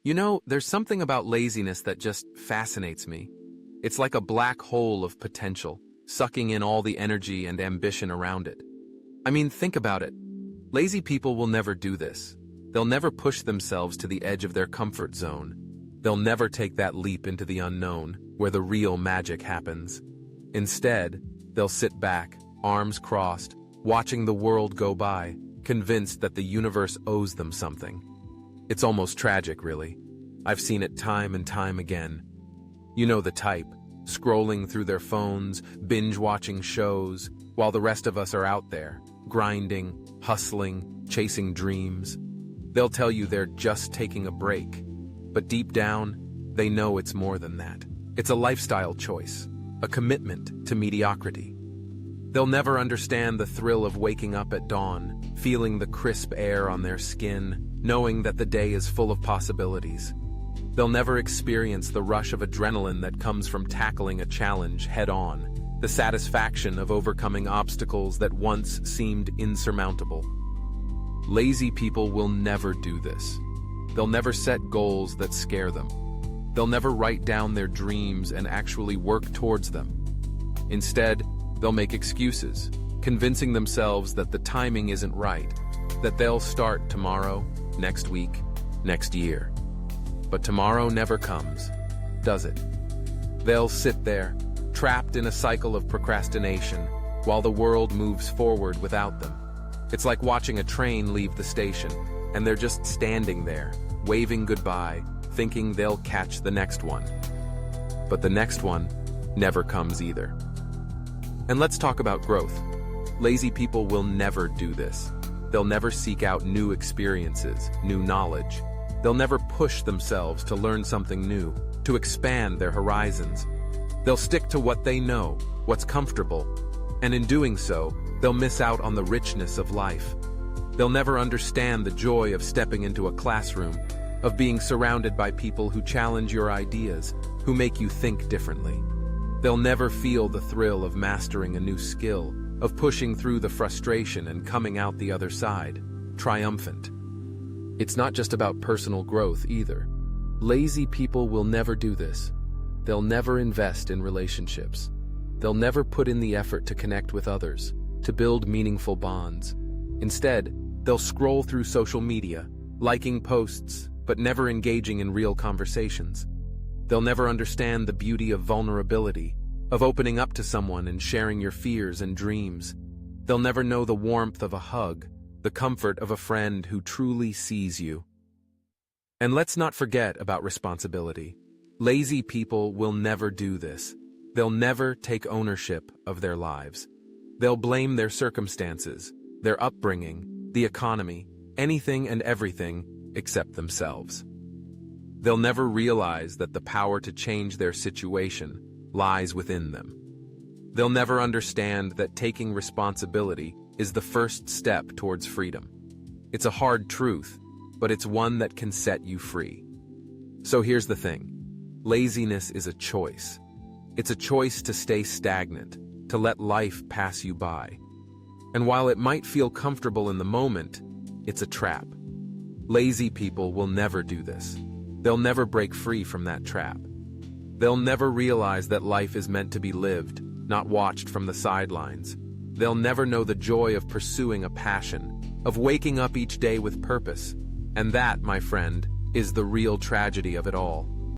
You know, there's something about laziness that just fascinates me. It's like a black hole of potential, sucking in all the energy and ambition around it. I mean, think about it. Lazy people will never do this. They'll never push themselves to the edge of their comfort zone. They'll never take that leap into the unknown, where the real magic happens. Instead, they'll sit back, arms crossed, watching the world go by, convinced that the universe owes them something. It's almost tragic, really. I've seen it time and time again. You know the type, scrolling through their phones, binge-watching shows, while the rest of us are out there, grinding, hustling, chasing dreams. They'll tell you they're just taking a break, but deep down, they know it's more than that. It's a lifestyle choice, a commitment to mediocrity. They'll never understand the thrill of waking up at dawn, feeling the crisp air on their skin, knowing that the day is full of possibilities. They'll never experience the rush of adrenaline that comes from tackling a challenge head-on, the satisfaction of overcoming obstacles that once seemed insurmountable. Lazy people will never do this. They'll never set goals that scare them. They'll never write down their dreams and actually work towards them. Instead, they'll make excuses, convincing themselves that the timing isn't right, that they'll start tomorrow, next week, next year. But tomorrow never comes, does it? They'll sit there, trapped in a cycle of procrastination, while the world moves forward without them. It's like watching a train leave the station, and they're just standing there, waving goodbye, thinking they'll catch the next one. But the next one never comes either. And let's talk about growth. Lazy people will never do this. They'll never seek out new experiences, new knowledge. They'll never push themselves to learn something new, to expand their horizons. They'll stick to what they know, what's comfortable, and in doing so, they'll miss out on the richness of life. They'll never understand the joy of stepping into a classroom, of being surrounded by people who challenge your ideas, who make you think differently. They'll never feel the thrill of mastering a new skill, of pushing through the frustration and coming out the other side, triumphant. It's not just about personal growth either. Lazy people will never do this. They'll never invest in relationships. They'll never put in the effort to connect with others, to build meaningful bonds. Instead, they'll scroll through social media, liking posts, but never engaging in real conversations. They'll never understand the beauty of vulnerability, of opening up to someone and sharing your fears and dreams. They'll never know the warmth of a hug, the comfort of a friend who truly sees you. And let's not forget about responsibility. Lazy people will never do this. They'll never take ownership of their lives. They'll blame their circumstances, their upbringing, the economy, anything and everything except themselves. They'll never realize that the power to change their situation lies within them. They'll never understand that taking responsibility is the first step towards freedom. It's a hard truth, but it's one that can set you free. So here's the thing. Laziness is a choice. It's a choice to stay stagnant, to let life pass you by. And while it might feel comfortable in the moment, it's a trap. Lazy people will never do this. They'll never break free from that trap. They'll never realize that life is meant to be lived, not watched from the sidelines. They'll never know the joy of pursuing a passion, of waking up each day with purpose. And that, my friend, is the real tragedy of it all.